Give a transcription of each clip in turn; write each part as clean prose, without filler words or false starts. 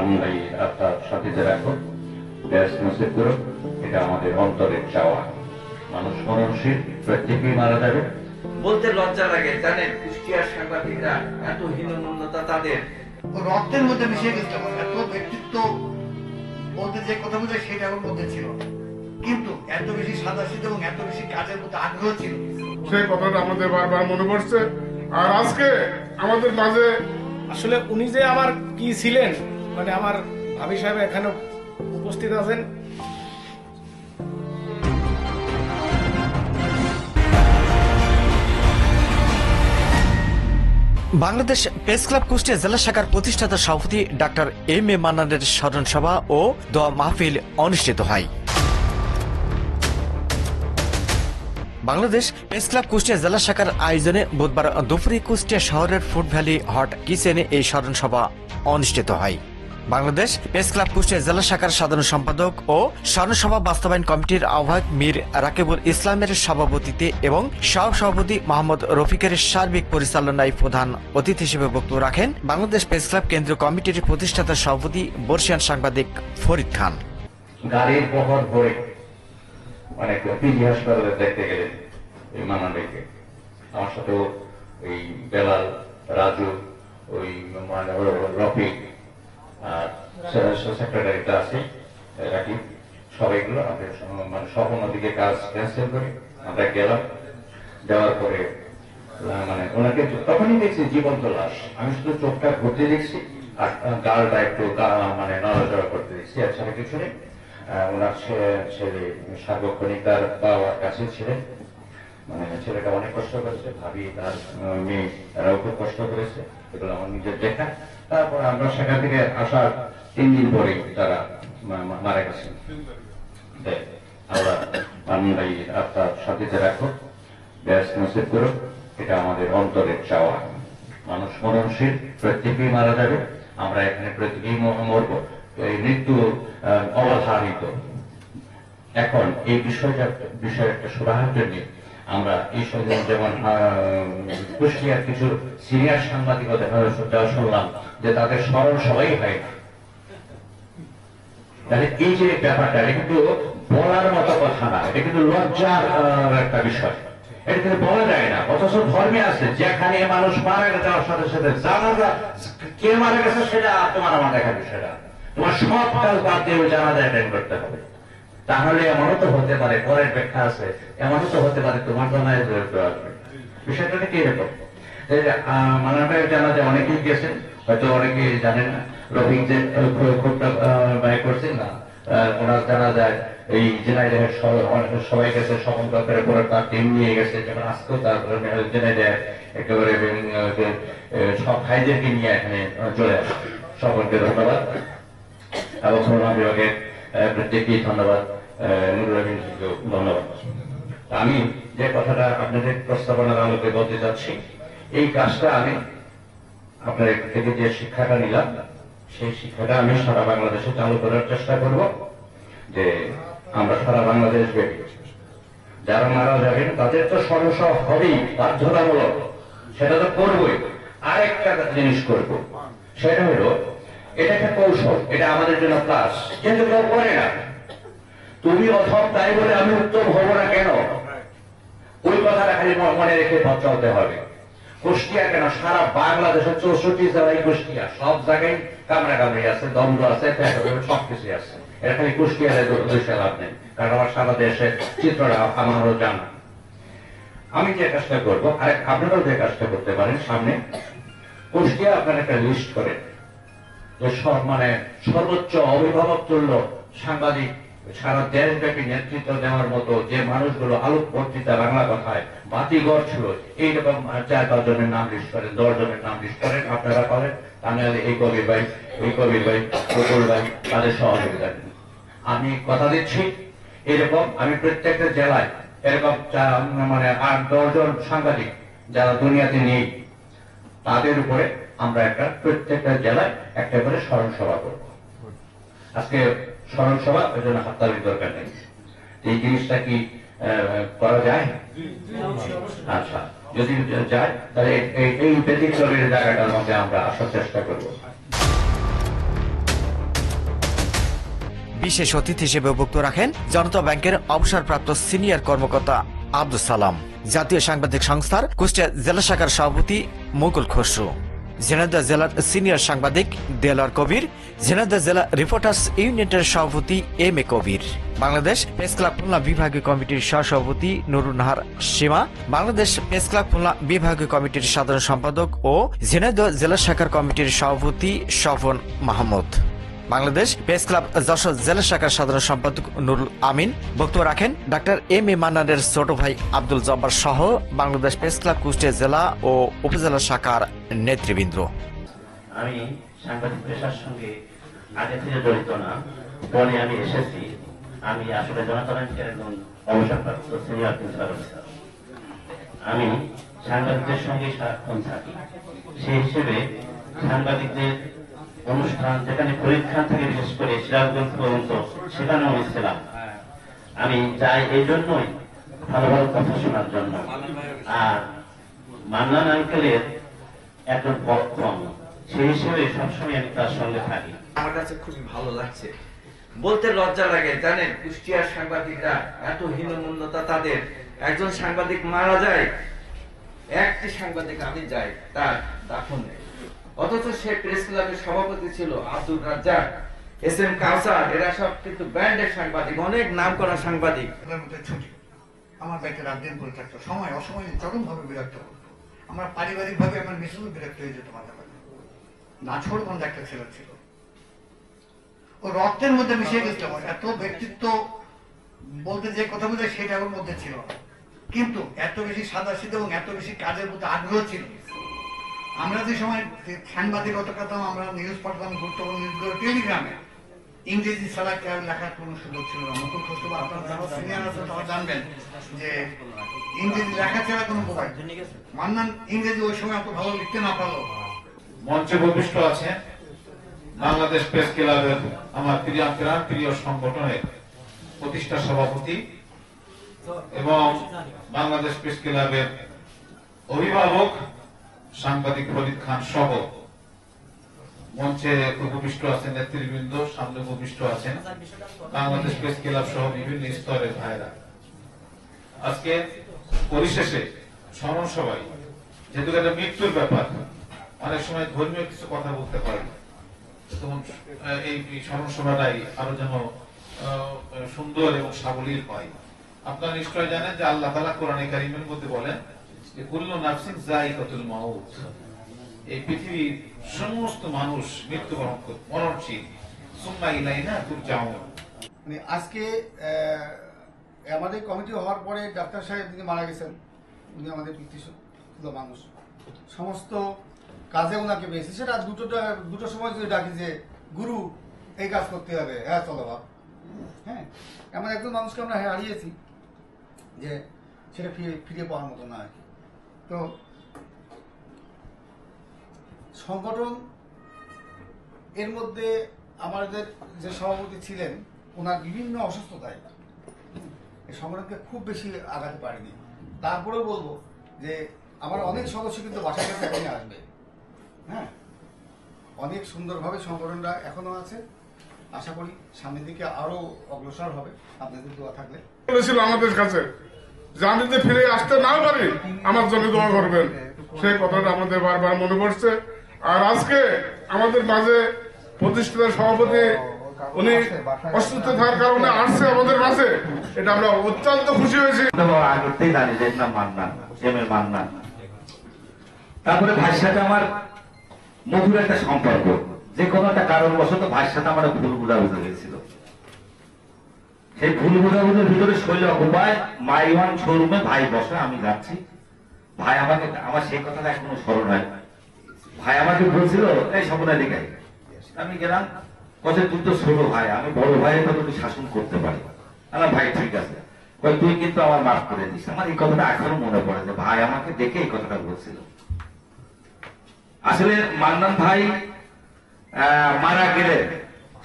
বান্দাই আত্মার শান্তিতে রাখো, ব্যাস নসিব করো, এটা আমাদের অন্তরের চাওয়া। মানুষ মরণশীল, প্রত্যেকেই মারা যাবে। বলতে লজ্জা লাগে, জানেন কুষ্টিয়ার সাংবাদিকরা এত হীনমন্যতা তাদের রক্তের মধ্যে মিশে গেছিল। এত ব্যক্তিত্ব বলতে যে কথা বোঝায় সেটা ওর মধ্যে ছিল, কিন্তু এত বেশি সাদাসিধে এবং এত বেশি কাজের মধ্যে আগ্রহ ছিল, সেই কথাটা আমাদের বারবার মনে পড়ছে। আর আজকে আমাদের মাঝে আসলে উনি যে আমার কি ছিলেন, মানে আমার ভাবি সাহেব এখানে উপস্থিত আছেন। বাংলাদেশ প্রেস ক্লাব কুষ্টিয়া জেলা শাখার প্রতিষ্ঠাতা সভাপতি ডাক্তার এম এ মান্নানের স্মরণ সভা ও দোয়া মাহফিল অনুষ্ঠিত হয়। বাংলাদেশ প্রেস ক্লাব কুষ্টিয়া জেলা শাখার আয়োজনে বুধবার দুপুরে কুষ্টিয়া শহরের ফুড ভ্যালি হট কিচেনে এই স্মরণ সভা অনুষ্ঠিত হয়। বাংলাদেশ প্রেস ক্লাব কুষ্টিয়া জেলা শাখার সাধারণ সম্পাদক ও স্মরণ সভা বাস্তবায়ন কমিটির আহ্বায়ক মীর রাকিবুল ইসলামের সভাপতিত্বে এবং সহসভাপতি মোহাম্মদ রফিকের সার্বিক পরিচালনায় প্রধান অতিথি হিসেবে বক্তব্য রাখেন বাংলাদেশ প্রেস ক্লাব কেন্দ্রীয় কমিটির প্রতিষ্ঠাতা সভাপতি বর্ষিয়ান সাংবাদিক ফরিদ খান। গাড়ির বহর ভরে অনেক পিজি হাসপাতালে দেখতে গেলেন এই মান্নান ভাইকে। আমার সাথেও ওই বেলাল, রাজু, ওই রফিক আর সেক্রেটারিটা আছে রাকিব, সবাইগুলো আমাদের মানে সপনদিকে কাজ ক্যান্সেল করে আমরা গেলাম। যাওয়ার পরে মানে ওনাকে তখনই দেখছি জীবন্ত লাশ। আমি শুধু চোখটা ঘুরতে দেখছি আর গালটা একটু মানে নড়াচড়া করতে দেখছি, আর ছাড়া কিছু নেই। ওনার ছেলে সার্বক্ষণিক তার বাবার কাছে ছিলেন, মানে ছেলেটা অনেক কষ্ট করেছে, ভাবি তার মেয়ে তারাও খুব কষ্ট করেছে, এগুলো আমার নিজের দেখা। তারপর আমরা সেখান থেকে আসার 3 দিন পরে তারা মারা গেছেন। আমরা বান্দাই আত্মার শান্তিতে রাখো, ব্যাস নসিব করো, এটা আমাদের অন্তরের চাওয়া। মানুষ মরণশীল, প্রত্যেকেই মারা যাবে, আমরা এখানে প্রত্যেকেই মরব, এই মৃত্যু অবধারিত। এখন এই বিষয়ে একটা সুরাহার জন্য আমরা এই সময় যেমন কুষ্টিয়ার কিছু সিনিয়র সাংবাদিকও দেখা শুনলাম যে তাদের স্মরণ সবাই হয় না। তাহলে এই যে ব্যাপারটা, এটা কিন্তু বলার মতো কথা না, এটা কিন্তু লজ্জার একটা বিষয়, এটা কিন্তু বলা যায় না। অথচ ধর্মে আছে যেখানে মানুষ মারা যাওয়ার সাথে সাথে জানাজা কে মারা গেছে সেটা তোমার আমার দেখার বিষয়টা, তোমার সব কাজ বাদ দিয়ে জানাজা অ্যাটেন্ড করতে হবে। তাহলে এমনও তো হতে পারে, পরের ব্যাখ্যা আছে, এমনও তো হতে পারে তোমার জানায় জড়িত আসবে। বিষয়টা কি এরকম? মানাটা জানা যায় অনেকেই গেছেন, হয়তো অনেকেই জানেন না। রফিক যে খুবটা ব্যয় করছেন না, ওনার জানা যায় এই জেনাইদের সবাই গেছে, স্বপন দপ্তরের পরে তার টিম নিয়ে গেছে, যেমন আজকেও তার জেনাইদের একেবারে সব ভাইদেরকে নিয়ে এখানে চলে আসে। সকলকে ধন্যবাদ এবং খুলনা বিভাগের প্রত্যেককেই ধন্যবাদ, নুরুল আমিনকেও ধন্যবাদ। আমি যে কথাটা আপনাদের প্রস্তাবনার আলোকে বলতে চাচ্ছি, এই কাজটা আমি আপনাদের থেকে যে শিক্ষাটা নিলাম, সেই শিক্ষাটা আমি সারা বাংলাদেশে চালু করার চেষ্টা করব। যে আমরা সারা বাংলাদেশ ব্যাপী যারা মারা যাবেন তাদের তো সমস্যা হবেই, বাধ্যতামূলক, সেটা তো করবই। আরেকটা জিনিস করব, সেটা হলো এটা একটা কৌশল, এটা আমাদের জন্য প্লাস, কিন্তু কেউ করে না। তুমি অথম তাই বলে আমি উত্তম হব না কেন, ওই কথাটা খালি মনে রেখে পথ চলতে হবে। কুষ্টিয়া কেন, সারা বাংলাদেশে 64 জেলায় কুষ্টিয়া, সব জায়গায় কামড়াকামড়ি আছে, দ্বন্দ্ব আছে, সবকিছু আছে। এটা খালি কুষ্টিয়ার দোষে লাভ নেই, কারণ আমার সারা দেশের চিত্রটা আমারও জানা। আমি যে কাজটা করবো, আর আপনারাও যে কাজটা করতে পারেন, সামনে কুষ্টিয়া আপনারা একটা লিস্ট করেন যে সব মানে সর্বোচ্চ অভিভাবক তুল্য সাংবাদিক সারা দেশব্যাপী নেতৃত্ব দেওয়ার মতো যে মানুষগুলো আলোক বর্তিতা বাংলা কথায় বাতিঘর ছিল, এইরকম 4-5 জনের নাম লিস্ট করেন, 10 জনের নাম লিস্ট করেন, আপনারা করেন। আমি এই কবির ভাই, ওই কবির ভাই, প্রকুল ভাই, তাদের সহযোগিতা দিন। আমি কথা দিচ্ছি, এরকম আমি প্রত্যেকটা জেলায় এরকম মানে 8-10 জন সাংবাদিক যারা দুনিয়াতে নেই, তাদের উপরে আমরা একটা প্রত্যেকটা জেলায় একটা করে স্মরণ সভা করব। আজকে স্মরণ সভা, ওই জন্য হাততালির দরকার নেই। এই জিনিসটা কি করা যায়? আচ্ছা, যদি যায় তাহলে এই ব্যতিক্রমের জায়গাটার মধ্যে আমরা আসার চেষ্টা করব। বিশেষ অতিথি হিসেবে বক্তব্য রাখেন জনতা ব্যাংকের অবসরপ্রাপ্ত সিনিয়র কর্মকর্তা আব্দুল সালাম, জাতীয় সাংবাদিক সংস্থার কুষ্টিয়া জেলা শাখার সভাপতি মুকুল খসরু, ঝিনাইদহ জেলার সিনিয়র সাংবাদিক দেলোয়ার কবির, ঝিনাইদহ জেলা রিপোর্টার্স ইউনিটের সভাপতি M A Kabir, Bangladesh press club Khulna বিভাগীয় কমিটির সহসভাপতি নুরুন নাহার সীমা, বাংলাদেশ প্রেস ক্লাব খুলনা বিভাগীয় কমিটির সাধারণ সম্পাদক ও ঝিনাইদহ জেলা শাখার কমিটির সভাপতি স্বপন মাহমুদ, বাংলাদেশ প্রেস ক্লাব যশোর জেলা শাখার সাধারণ সম্পাদক নুরুল আমিন বক্তব্য রাখেন। ডাক্তার এম এ মান্নানের ছোট ভাই আব্দুল জব্বার সহ বাংলাদেশ প্রেস ক্লাব কুষ্টিয়া জেলা ও উপজেলা শাখার নেতৃবৃন্দ। আমি সাংবাদিক পেশার সঙ্গে আগে থেকে জড়িত না, পরে আমি এসেছি। আমি আসলে জনতা ব্যাংকের একজন অবসরপ্রাপ্ত সিনিয়র প্রিন্সিপাল অফিসার। আমি সাংবাদিকদের সঙ্গে সারাক্ষণ থাকি। সেই হিসেবে সাংবাদিকদের অনুষ্ঠান যেখানে পরীক্ষা থেকে বিশেষ করে সিরাজগঞ্জ পর্যন্ত সেখানেও আমি ছিলাম। আমি যাই এই জন্যই ভালো ভালো কথা শোনার জন্য। আর মান্নান আঙ্কেলের একজন পক্ষ আমি, সেই হিসেবে সবসময় আমি তার সঙ্গে থাকি। আমার কাছে খুবই ভালো লাগছে, বলতে লজ্জা লাগে। জানেন, কুষ্টিয়ার সাংবাদিকরা এত হীনমন্যতা তাদের। একজন সাংবাদিক মারা যায়, একটি সাংবাদিক আমি যাই তার দাফনে, অথচ সে প্রেস ক্লাবের সভাপতি ছিল আব্দুল রাজ্জাক, এস এম কাউসার, এরা সব কিন্তু ব্র্যান্ডের সাংবাদিক, অনেক নাম করা সাংবাদিক। এগুলোর মধ্যে ছুটি আমার বাড়িতে রাত দিন করে থাকতো, সময় অসময়ে চরমভাবে বিরক্ত করতো। আমরা পারিবারিকভাবে আমার মিসেসও বিরক্ত হয়ে যেত মাঝে মাঝে। নাছোড় বন্ধ একটা ছেলে ছিল, ও রক্তের মধ্যে মিশিয়ে গেছিল। এত ব্যক্তিত্ব, বলতে যে কথা বলে সেটা ওর মধ্যে ছিল না, কিন্তু এত বেশি সাদাসিধে এবং এত বেশি কাজের প্রতি আগ্রহ ছিল। আমরা যে সময় সাংবাদিকতা করতাম, আমরা নিউজ পড়তাম, গুরুত্বপূর্ণ নিউজগুলো টেলিগ্রামে, ইংরেজি ছাড়া কেউ লেখার কোনো সুযোগ ছিল না। মুকুল খসরু বা আপনারা যারা সিনিয়র আছে তারা জানবেন যে ইংরেজি লেখা ছাড়া কোনো উপায়। মান্নান ইংরেজি ওই সময় এত ভালো লিখতে না পারলো। মঞ্চে উপবিষ্ট আছেন বাংলাদেশ প্রেস ক্লাবের আমার প্রিয় সংগঠনের প্রতিষ্ঠা সভাপতি এবং বাংলাদেশ প্রেস ক্লাবের অভিভাবক সাংবাদিক ফরিদ খান সহ মঞ্চে উপবিষ্ট আছেন নেতৃবৃন্দ, সামনে উপবিষ্ট আছেন বাংলাদেশ প্রেস ক্লাব সহ বিভিন্ন স্তরের ভাইরা। আজকে পরিশেষে স্মরণ সভায় যেহেতু একটা মৃত্যুর ব্যাপার, অনেক সময় ধর্মীয় কিছু কথা বলতে পারে, তখন এই স্মরণ সভাটাই আরো যেন সুন্দর এবং সাবলীল হয়। আপনারা নিশ্চয় জানেন যে আল্লাহ তাআলা কোরআনে কারীমের মধ্যে বলেন যে কুল্লু নাফসিন যায়িকাতুল মাউত, এই পৃথিবীর সমস্ত মানুষ মৃত্যুবরণ করবে, মরণশীল। সুম্মা ইলাইনা তুরজাউন। মানে আজকে আমাদের কমিটি হওয়ার পরে ডাক্তার সাহেব যিনি মারা গেছেন, উনি আমাদের পিতৃতুল্য মানুষ, সমস্ত কাজে ওনাকে পেয়েছি। সেটা দুটো সময় যদি ডাকি যে গুরু এই কাজ করতে হবে, হ্যাঁ চলো বাপ, হ্যাঁ, এমন একজন মানুষকে আমরা হারিয়েছি যে সেটা ফিরে পাওয়ার মতো না আর কি। তো সংগঠন এর মধ্যে আমাদের যে সভাপতি ছিলেন, ওনার বিভিন্ন অসুস্থতায় এই সংগঠনকে খুব বেশি আগাতে পারেনি। তারপরেও বলবো যে আমার অনেক সদস্য কিন্তু বাসায় কাছে এখনই আসবে, হ্যাঁ, অনেক সুন্দরভাবে সংগঠনটা এখনো আছে। আশা করি সামনের দিকে আরো অগ্রসর হবে আপনাদের দোয়া থাকলে। বলেছিল আমাদের কাছে যে আমি যদি ফিরে আসতে না পারি আমার জন্য দোয়া করবেন, সেই কথাটা আমাদের বারবার মনে পড়ছে। আর আজকে আমাদের মাঝে প্রতিষ্ঠিত সভাপতি উনি অসুস্থ থাকার কারণে আসছে আমাদের মাঝে, এটা আমরা অত্যন্ত খুশি হয়েছি। আগেই জানি যে নাম মান্নান, এম এ মান্নান। তারপরে ভাইয়ের সাথে আমার মধুর একটা সম্পর্ক, যে কোনো একটা কারণবশত ভাইয়ের সাথে আমার ভুল বুঝাবুঝি হয়েছিল। সেই ভুল বুঝাবুঝির ভিতরে শৈল উপায় মাইওয়ান শোরুমে ভাই বসে, আমি যাচ্ছি, ভাই আমাকে, আমার সেই কথাটা এখনো স্মরণ হয়। ভাই আমাকে বলছিল এই স্বপ্নের দিকে, আমি গেলাম, কথা তুই তো ছোট ভাই, আমি বড় ভাইয়ের কথা তুই শাসন করতে পারি। আমার ভাই ঠিক আছে, তুই কিন্তু আমার মাফ করে দিস। আমার এই কথাটা এখনো মনে পড়ে যে ভাই আমাকে দেখে এই কথাটা বলছিল। আসলে মান্নান ভাই মারা গেলে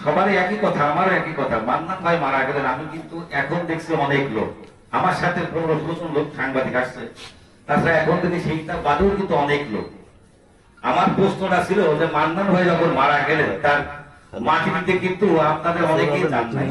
সবারই একই কথা, আমারও একই কথা। মান্নান ভাই মারা গেলেন, আমি কিন্তু এখন দেখছি অনেক লোক, আমার সাথে 15-20 লোক সাংবাদিক আসছে, তাছাড়া এখন থেকে সেইটা বাদেও কিন্তু অনেক লোক। আমার প্রশ্নটা ছিল যে মান্নান ভাই যখন মারা গেলেন, তার মাটিতে কিন্তু আপনাদের অনেকেই জান নাই।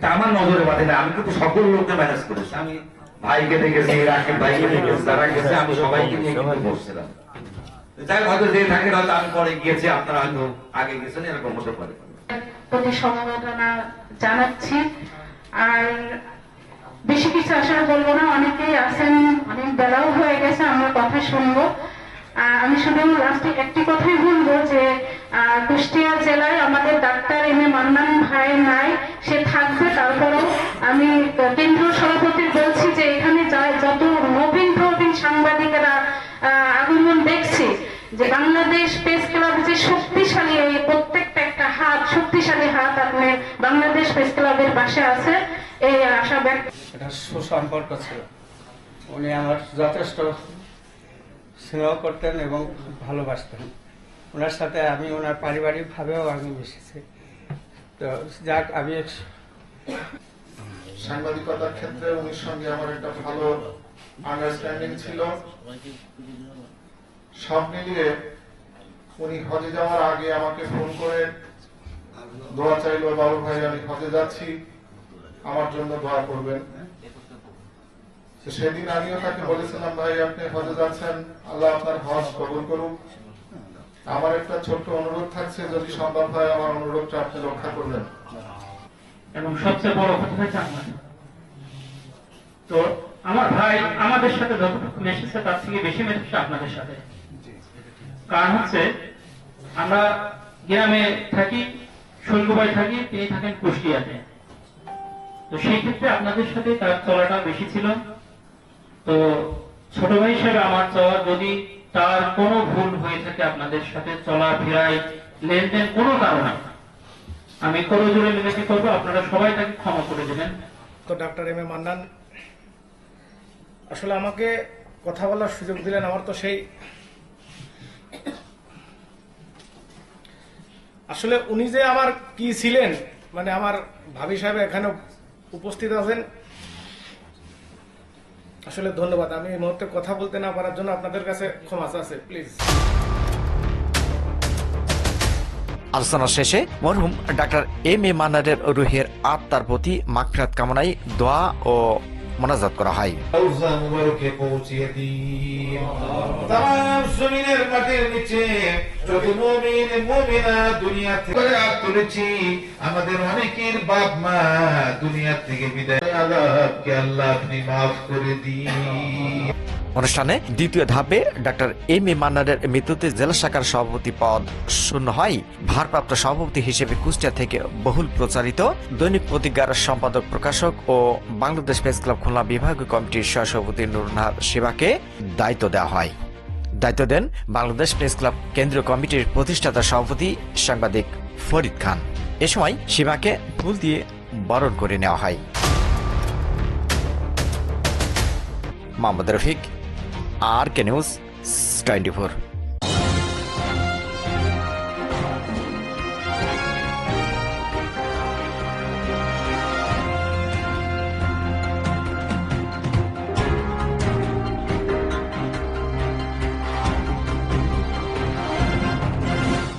তা আমার নজরে বাঁধে না, আমি কিন্তু সকল লোককে ম্যানেজ করেছি। আমি ভাইকে দেখেছি, রাকিব ভাইকে দেখেছি, যারা গেছে আমি সবাইকে নিয়ে কিন্তু বসছিলাম। যাই হোক, হয়তো যে থাকে হয়তো আমি পরে গিয়েছি, আপনারা হয়তো আগে গেছেন, এরকম হতে পারে। প্রতি সমবেদনা জানাচ্ছি। আর বেশি কিছু আসলে বলবো না, অনেকেই আছেন, অনেক বেলাও হয়ে গেছে, আমরা কথা শুনবো। আমি শুধু লাস্টে একটি কথাই বলবো যে কুষ্টিয়া জেলায় আমাদের ডাক্তার এম.এ. মান্নান ভাই নাই, সে থাকবে। তারপরেও আমি কেন্দ্রীয় সভাপতি বলছি যে এখানে যত নবীন প্রবীণ সাংবাদিকেরা আগমন দেখছি, যে বাংলাদেশ প্রেস ক্লাব যে শক্তিশালী, এই প্রত্যেকটা একটা হাত, শক্তিশালী হাত আপনার বাংলাদেশ প্রেস ক্লাবের পাশে আছে, এই আশা ব্যক্ত। এটা সুসম্পর্ক ছিল। উনি আমার যথেষ্ট স্নেহ করতেন এবং ভালোবাসতেন। ওনার সাথে আমি ওনার পারিবারিকভাবেও আমি মিশেছি। তো যাক, আমি সাংবাদিকতার ক্ষেত্রে উনির সঙ্গে আমার একটা ভালো আন্ডারস্ট্যান্ডিং ছিল। সব মিলিয়ে উনি হজে যাওয়ার আগে আমাকে ফোন করে দোয়া চাইলো, বাবু ভাই আমি হজে যাচ্ছি, আমার জন্য দোয়া করবেন। সেদিন আমিও তাকে বলেছিলাম, ভাই আপনি হজে যাচ্ছেন, আল্লাহ আপনার হজ কবুল করুক। আমার একটা ছোট্ট অনুরোধ থাকছে, যদি সম্ভব হয় আমার অনুরোধটা আপনি রক্ষা করবেন। এবং সবচেয়ে বড় কথা হচ্ছে তো আমার ভাই আমাদের সাথে যতটুকু মেশেছে তার থেকে বেশি মেশেছে আপনাদের সাথে। কারণ হচ্ছে আমরা গ্রামে থাকি, শৈলকুপায় থাকি, তিনি থাকেন কুষ্টিয়াতে। তো সেই ক্ষেত্রে আপনাদের সাথে তার চলাটা বেশি ছিল। তো ছোট ভাই হিসেবে আমার চাওয়া, যদি তার কোনো ভুল হয়ে থাকে আপনাদের সাথে চলাফেরায়, লেনদেন কোনো কারণে, আমি করো জোরে মিনতি করবো, আপনারা সবাই তাকে ক্ষমা করে দেবেন। তো ডাক্তার এম.এ. মান্নান আসলে আমাকে কথা বলার সুযোগ দিলেন। আমার তো সেই আসলে উনি যে আমার কি ছিলেন, মানে আমার ভাবি সাহেব এখানে উপস্থিত আছেন, আসলে ধন্যবাদ। আমি এই মুহূর্তে কথা বলতে না পারার জন্য আপনাদের কাছে ক্ষমা চাচ্ছি, প্লিজ। আলোচনা শেষে মরহুম ডাক্তার এম.এ. মান্নানের রুহের আত্মার প্রতি মাগফিরাত কামনায় দোয়া ও মোনাজাত করা হয়। মুবারকে পৌঁছিয়ে দিন তাম জমিনের মাটির নিচে যত মুমিন মুমিনা দুনিয়া থেকে হাত তুলেছি, আমাদের অনেকের বাপ মা দুনিয়া থেকে বিদায়, আযাবকে আল্লাহ আপনি মাফ করে দিন। অনুষ্ঠানে দ্বিতীয় ধাপে ডাক্তার এম.এ. মান্নানের মৃত্যুতে জেলা শাখার সভাপতি পদ শূন্য হয়। ভারপ্রাপ্ত সভাপতি হিসেবে কুষ্টিয়া থেকে বহুল প্রচারিত দৈনিক প্রতিজ্ঞার সম্পাদক প্রকাশক ও বাংলাদেশ প্রেস ক্লাব খুলনা বিভাগীয় কমিটির সহসভাপতি নুরুন্নাহার শিবাকে দায়িত্ব দেওয়া হয়। দায়িত্ব দেন বাংলাদেশ প্রেস ক্লাব কেন্দ্রীয় কমিটির প্রতিষ্ঠাতা সভাপতি সাংবাদিক ফরিদ খান। এ সময় শিবাকে ফুল দিয়ে বরণ করে নেওয়া হয়। Mohammad Rafiq, RK News 24।